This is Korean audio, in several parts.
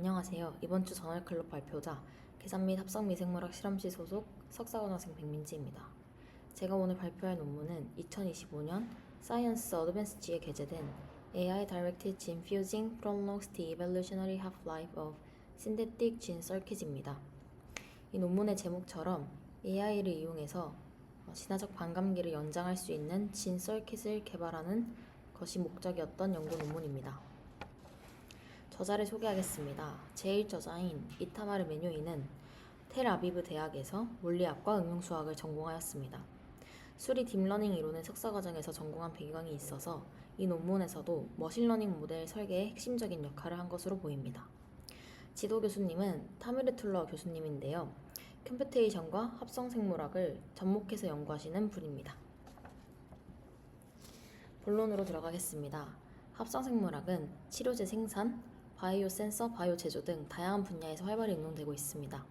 안녕하세요. 이번 주 저널클럽 발표자 계산 및 합성 미생물학 실험실 소속 석사과정생 백민지입니다. 제가 오늘 발표할 논문은 2025년 Science Advanceds에 게재된 AI Directed Gene Fusing Prolongs the Evolutionary Half-Life of Synthetic Gene Circuits입니다. 이 논문의 제목처럼 AI를 이용해서 진화적 반감기를 연장할 수 있는 진 서킷을 개발하는 것이 목적이었던 연구 논문입니다. 저자를 소개하겠습니다. 제1저자인 이타마르 메뉴이는 텔아비브 대학에서 물리학과 응용수학을 전공하였습니다. 수리 딥러닝 이론을 석사과정에서 전공한 배경이 있어서 이 논문에서도 머신러닝 모델 설계에 핵심적인 역할을 한 것으로 보입니다. 지도 교수님은 타미르 툴러 교수님인데요. 컴퓨테이션과 합성생물학을 접목해서 연구하시는 분입니다. 본론으로 들어가겠습니다. 합성생물학은 치료제 생산, 바이오 센서, 바이오 제조 등 다양한 분야에서 활발히 응용되고 있습니다.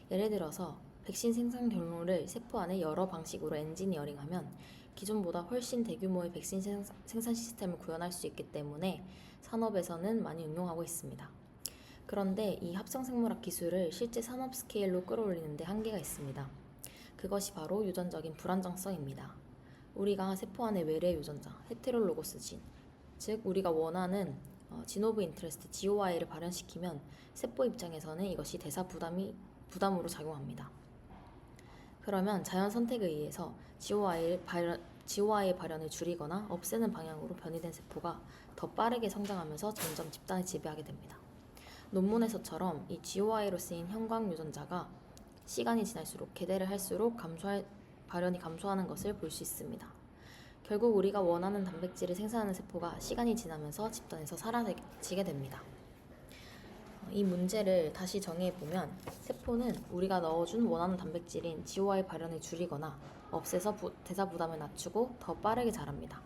예를 들어서 백신 생산 경로를 세포 안에 여러 방식으로 엔지니어링하면 기존보다 훨씬 대규모의 백신 생산 시스템을 구현할 수 있기 때문에 산업에서는 많이 응용하고 있습니다. 그런데 이 합성생물학 기술을 실제 산업 스케일로 끌어올리는 데 한계가 있습니다. 그것이 바로 유전적인 불안정성입니다. 우리가 세포 안의 외래 유전자, 헤테롤로고스 진, 즉 우리가 원하는 진 오브 인트레스트 GOI를 발현시키면 세포 입장에서는 이것이 대사 부담으로 작용합니다. 그러면 자연 선택에 의해서 GOI의 발현을 줄이거나 없애는 방향으로 변이된 세포가 더 빠르게 성장하면서 점점 집단을 지배하게 됩니다. 논문에서처럼 이 GOI로 쓰인 형광 유전자가 시간이 지날수록 개대를 할수록 발현이 감소하는 것을 볼 수 있습니다. 결국 우리가 원하는 단백질을 생산하는 세포가 시간이 지나면서 집단에서 사라지게 됩니다. 이 문제를 다시 정의해보면 세포는 우리가 넣어준 원하는 단백질인 GOI 발현을 줄이거나 없애서 대사 부담을 낮추고 더 빠르게 자랍니다.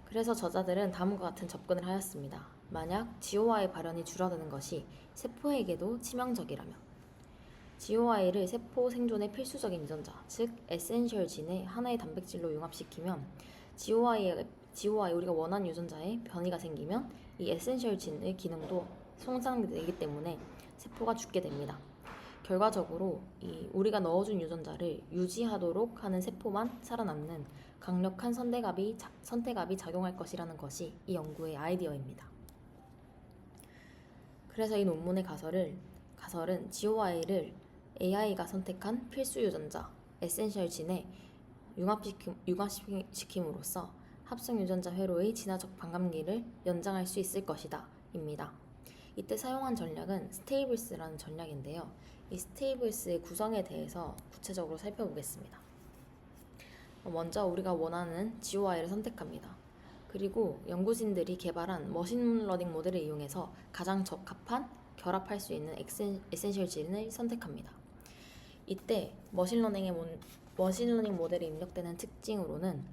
그래서 저자들은 다음과 같은 접근을 하였습니다. 만약 GOI 발현이 줄어드는 것이 세포에게도 치명적이라면 GOI를 세포 생존의 필수적인 유전자, 즉 에센셜 진의 하나의 단백질로 융합시키면 GOI 우리가 원하는 유전자에 변이가 생기면 이 에센셜 진의 기능도 손상되기 때문에 세포가 죽게 됩니다. 결과적으로 우리가 넣어준 유전자를 유지하도록 하는 세포만 살아남는 강력한 선택압이 작용할 것이라는 것이 이 연구의 아이디어입니다. 그래서 이 논문의 가설은 GOI를 AI가 선택한 필수 유전자, 에센셜 진에 융합시킴으로써 합성 유전자 회로의 진화적 반감기를 연장할 수 있을 것이다 입니다. 이때 사용한 전략은 스테이블스라는 전략인데요. 이 스테이블스의 구성에 대해서 구체적으로 살펴보겠습니다. 먼저 우리가 원하는 GOI를 선택합니다. 그리고 연구진들이 개발한 머신러닝 모델을 이용해서 가장 적합한 결합할 수 있는 에센셜 진을 선택합니다. 이때 머신러닝 모델에 입력되는 특징으로는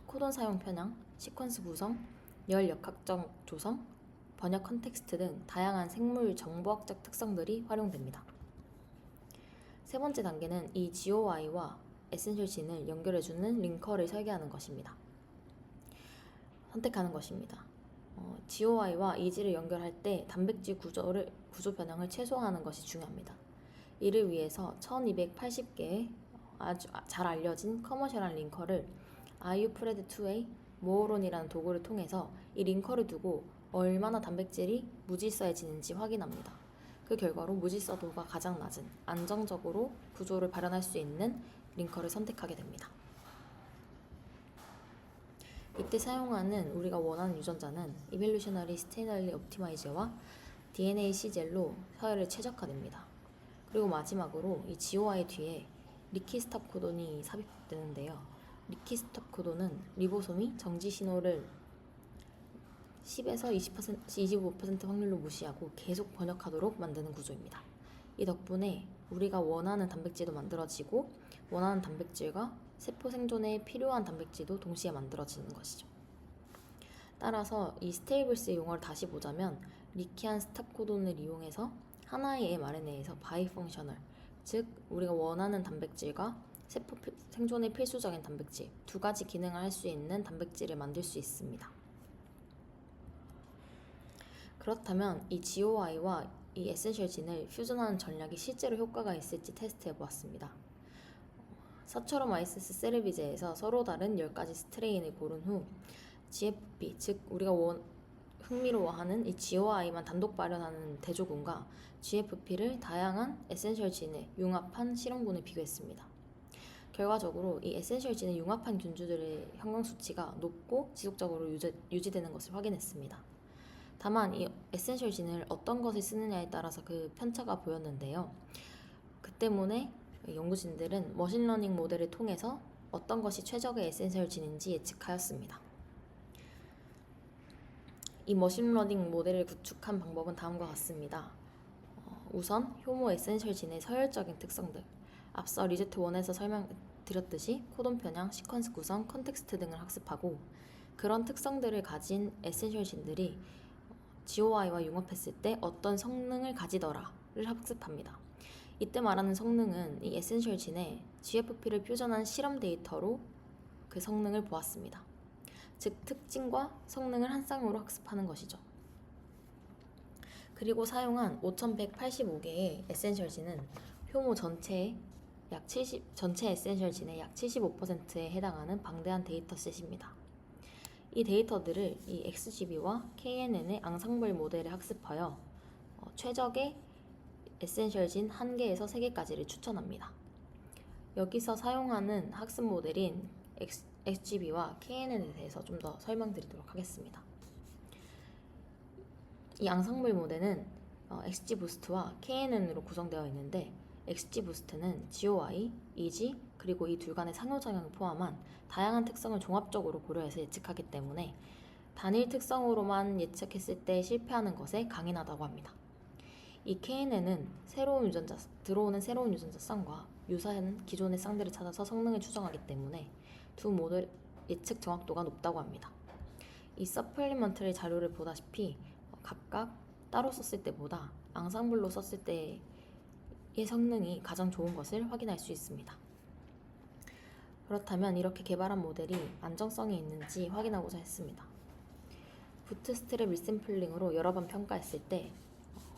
코돈 사용 편향, 시퀀스 구성, 열 역학적 조성, 번역 컨텍스트 등 다양한 생물 정보학적 특성들이 활용됩니다. 세 번째 단계는 이 GOI와 에센셜 진을 연결해주는 링커를 설계하는 것입니다. 선택하는 것입니다. GOI와 이지를 연결할 때 단백질 구조 변형을 최소화하는 것이 중요합니다. 이를 위해서 1280개의 아주 잘 알려진 커머셜한 링커를 IUPRED2A 모어론이라는 도구를 통해서 이 링커를 두고 얼마나 단백질이 무질서해지는지 확인합니다. 그 결과로 무질서도가 가장 낮은 안정적으로 구조를 발현할 수 있는 링커를 선택하게 됩니다. 이때 사용하는 우리가 원하는 유전자는 Evolutionary Stainly Optimize와 DNA CGel로 서열을 최적화됩니다. 그리고 마지막으로 이 GOI 뒤에 리키스탑 코돈이 삽입되는데요. 리키스탑 코돈은 리보솜이 정지 신호를 10에서 25% 확률로 무시하고 계속 번역하도록 만드는 구조입니다. 이 덕분에 우리가 원하는 단백질도 만들어지고 원하는 단백질과 세포 생존에 필요한 단백질도 동시에 만들어지는 것이죠. 따라서 이 스테이블스의 용어를 다시 보자면 리키한 스탑 코돈을 이용해서 하나의 mRNA에서 바이펑셔널, 즉 우리가 원하는 단백질과 세포 생존에 필수적인 단백질 두 가지 기능을 할 수 있는 단백질을 만들 수 있습니다. 그렇다면 이 GOI와 이 에센셜 진을 퓨전하는 전략이 실제로 효과가 있을지 테스트해 보았습니다. 사처럼아이시스 세르비제에서 서로 다른 10가지 스트레인을 고른 후 GFP, 즉 우리가 흥미로워하는 이 GOI만 단독 발현하는 대조군과 GFP를 다양한 에센셜 진에 융합한 실험군을 비교했습니다. 결과적으로 이 에센셜 진을 융합한 균주들의 형광 수치가 높고 지속적으로 유지되는 것을 확인했습니다. 다만 이 에센셜 진을 어떤 것을 쓰느냐에 따라서 그 편차가 보였는데요. 그 때문에 연구진들은 머신러닝 모델을 통해서 어떤 것이 최적의 에센셜 진인지 예측하였습니다. 이 머신러닝 모델을 구축한 방법은 다음과 같습니다. 우선 효모 에센셜 진의 서열적인 특성들, 앞서 리조트 1에서 설명드렸듯이 코돈 편향, 시퀀스 구성, 컨텍스트 등을 학습하고 그런 특성들을 가진 에센셜 진들이 GOI와 융합했을 때 어떤 성능을 가지더라를 학습합니다. 이때 말하는 성능은 이 에센셜 진에 GFP를 퓨전한 실험 데이터로 그 성능을 보았습니다. 즉 특징과 성능을 한 쌍으로 학습하는 것이죠. 그리고 사용한 5185개의 에센셜 진은 효모 전체 에센셜 진의 약 75%에 해당하는 방대한 데이터셋입니다. 이 데이터들을 이 XGB와 KNN의 앙상블 모델에 학습하여 최적의 에센셜 진 1개에서 3개까지를 추천합니다. 여기서 사용하는 학습 모델인 XGB와 KNN에 대해서 좀 더 설명드리도록 하겠습니다. 이 앙상블 모델은 XGBoost와 KNN으로 구성되어 있는데 XGBoost는 GOI, EG, 그리고 이 둘 간의 상호작용을 포함한 다양한 특성을 종합적으로 고려해서 예측하기 때문에 단일 특성으로만 예측했을 때 실패하는 것에 강인하다고 합니다. 이 KNN은 들어오는 새로운 유전자 쌍과 유사한 기존의 쌍들을 찾아서 성능을 추정하기 때문에 두 모델 예측 정확도가 높다고 합니다. 이 서플리먼터리 자료를 보다시피 각각 따로 썼을 때보다 앙상블로 썼을 때의 성능이 가장 좋은 것을 확인할 수 있습니다. 그렇다면 이렇게 개발한 모델이 안정성이 있는지 확인하고자 했습니다. 부트스트랩 리샘플링으로 여러 번 평가했을 때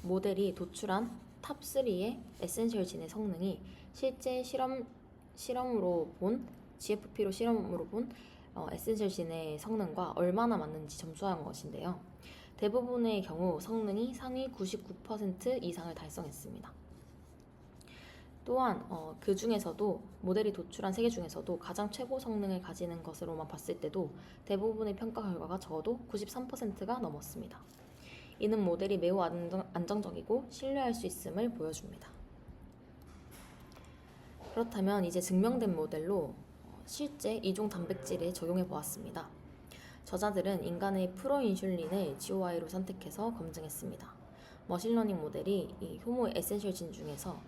모델이 도출한 탑3의 에센셜 진의 성능이 실제 실험으로 본 GFP로 실험으로 본 에센셜 진의 성능과 얼마나 맞는지 점수한 것인데요. 대부분의 경우 성능이 상위 99% 이상을 달성했습니다. 또한 그 중에서도 모델이 도출한 3개 중에서도 가장 최고 성능을 가지는 것으로만 봤을 때도 대부분의 평가 결과가 적어도 93%가 넘었습니다. 이는 모델이 매우 안정적이고 신뢰할 수 있음을 보여줍니다. 그렇다면 이제 증명된 모델로 실제 이종 단백질에 적용해 보았습니다. 저자들은 인간의 프로인슐린을 GOI로 선택해서 검증했습니다. 머신러닝 모델이 이 효모 에센셜 진 중에서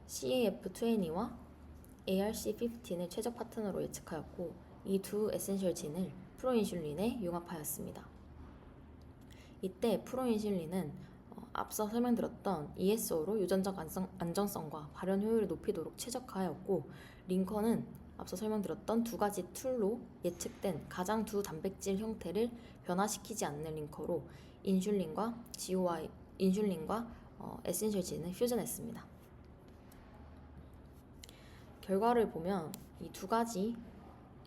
CAF20와 ARC15을 최적 파트너로 예측하였고 이 두 에센셜 진을 프로인슐린에 융합하였습니다. 이때 프로인슐린은 앞서 설명드렸던 ESO로 유전적 안정성과 발현 효율을 높이도록 최적화하였고 링컨은 앞서 설명드렸던 두 가지 툴로 예측된 가장 두 단백질 형태를 변화시키지 않는 링커로 인슐린과 에센셜 진을 퓨전했습니다. 결과를 보면 이 두 가지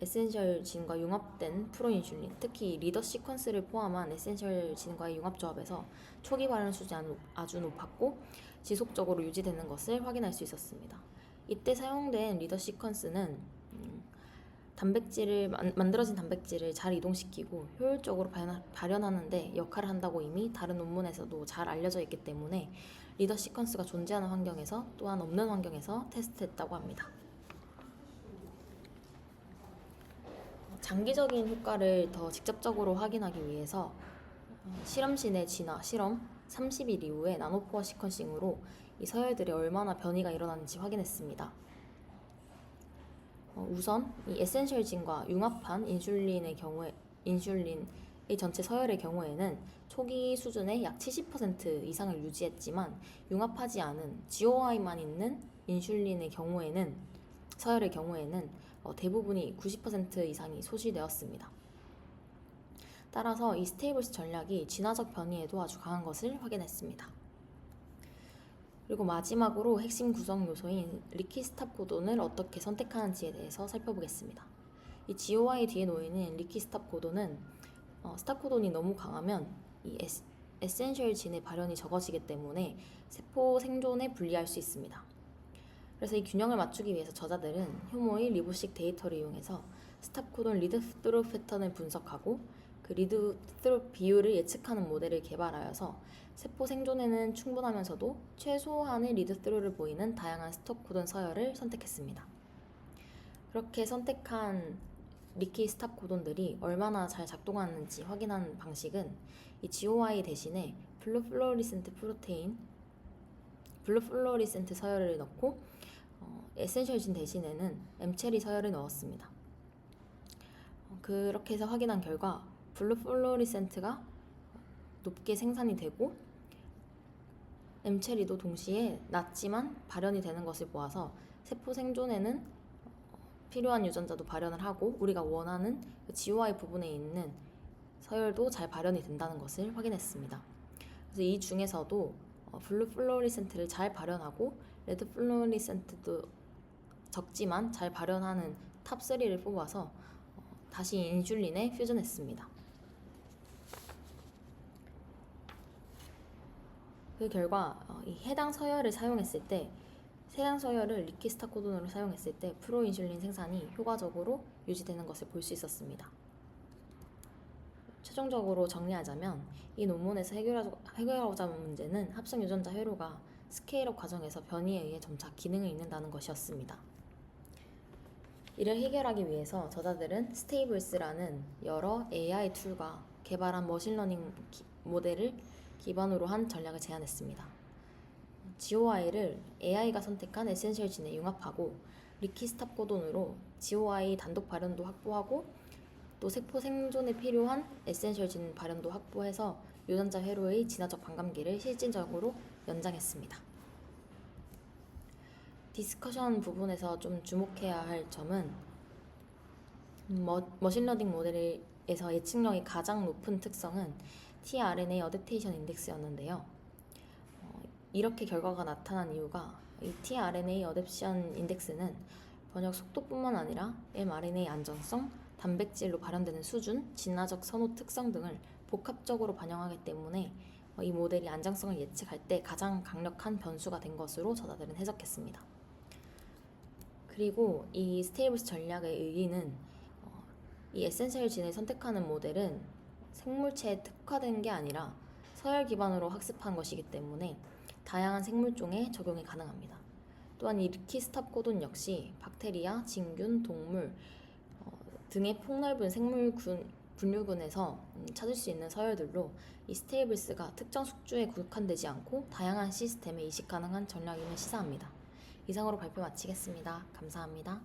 에센셜 진과 융합된 프로인슐린, 특히 리더 시퀀스를 포함한 에센셜 진과의 융합 조합에서 초기 발현 수준이 아주 높았고 지속적으로 유지되는 것을 확인할 수 있었습니다. 이때 사용된 리더 시퀀스는 만들어진 단백질을 잘 이동시키고 효율적으로 발현하는 데 역할을 한다고 이미 다른 논문에서도 잘 알려져 있기 때문에 리더 시퀀스가 존재하는 환경에서 또한 없는 환경에서 테스트했다고 합니다. 장기적인 효과를 더 직접적으로 확인하기 위해서 실험진의 진화 실험 30일 이후에 나노포화 시퀀싱으로 이 서열들이 얼마나 변이가 일어나는지 확인했습니다. 우선 이 에센셜 진과 융합한 인슐린의 전체 서열의 경우에는 초기 수준의 약 70% 이상을 유지했지만 융합하지 않은 GOI만 있는 인슐린의 서열의 경우에는 대부분이 90% 이상이 소실되었습니다. 따라서 이 스테이블스 전략이 진화적 변이에도 아주 강한 것을 확인했습니다. 그리고 마지막으로 핵심 구성 요소인 리키 스탑 코돈을 어떻게 선택하는지에 대해서 살펴보겠습니다. 이 GOI 뒤에 놓이는 리키 스탑 코돈은 스탑 코돈이 너무 강하면 이 에센셜 진의 발현이 적어지기 때문에 세포 생존에 불리할 수 있습니다. 그래서 이 균형을 맞추기 위해서 저자들은 효모의 리보식 데이터를 이용해서 스탑 코돈 리드 스루 패턴을 분석하고 그 리드 스루 비율을 예측하는 모델을 개발하여서 세포 생존에는 충분하면서도 최소한의 리드 스루를 보이는 다양한 스톱 코돈 서열을 선택했습니다. 그렇게 선택한 리키 스탑 코돈들이 얼마나 잘 작동하는지 확인하는 방식은 이 GOI 대신에 블루 플로리센트 서열을 넣고 에센셜 진 대신에는 엠체리 서열을 넣었습니다. 그렇게 해서 확인한 결과 블루 플로리센트가 높게 생산이 되고 엠체리도 동시에 낮지만 발현이 되는 것을 보아서 세포 생존에는 필요한 유전자도 발현을 하고 우리가 원하는 GOI 부분에 있는 서열도 잘 발현이 된다는 것을 확인했습니다. 그래서 이 중에서도 블루 플로리센트를 잘 발현하고 레드 플로리센트도 적지만 잘 발현하는 탑3를 뽑아서 다시 인슐린에 퓨전했습니다. 그 결과 이 해당 서열을 사용했을 때 해당 서열을 리키 스탑 코돈으로 사용했을 때 프로인슐린 생산이 효과적으로 유지되는 것을 볼 수 있었습니다. 최종적으로 정리하자면 이 논문에서 해결하고자 하는 문제는 합성 유전자 회로가 스케일업 과정에서 변이에 의해 점차 기능을 잃는다는 것이었습니다. 이를 해결하기 위해서 저자들은 스테이블스라는 여러 AI 툴과 개발한 머신러닝 모델을 기반으로 한 전략을 제안했습니다. GOI를 AI가 선택한 에센셜 진에 융합하고 리키 스탑 코돈으로 GOI 단독 발현도 확보하고 또 세포 생존에 필요한 에센셜 진 발현도 확보해서 유전자 회로의 진화적 반감기를 실질적으로 연장했습니다. 디스커션 부분에서 좀 주목해야 할 점은 머신러닝 모델에서 예측력이 가장 높은 특성은 tRNA 어댑테이션 인덱스였는데요. 이렇게 결과가 나타난 이유가 이 tRNA 어댑션 인덱스는 번역 속도뿐만 아니라 mRNA 안정성, 단백질로 발현되는 수준, 진화적 선호 특성 등을 복합적으로 반영하기 때문에 이 모델이 안정성을 예측할 때 가장 강력한 변수가 된 것으로 저자들은 해석했습니다. 그리고 이 스테이블스 전략의 의의는 이 에센셜 진을 선택하는 모델은 생물체에 특화된 게 아니라 서열 기반으로 학습한 것이기 때문에 다양한 생물종에 적용이 가능합니다. 또한 이 리키 스탑 코돈 역시 박테리아, 진균, 동물 등의 폭넓은 생물 분류군에서 찾을 수 있는 서열들로 이 스테이블스가 특정 숙주에 국한되지 않고 다양한 시스템에 이식 가능한 전략임을 시사합니다. 이상으로 발표 마치겠습니다. 감사합니다.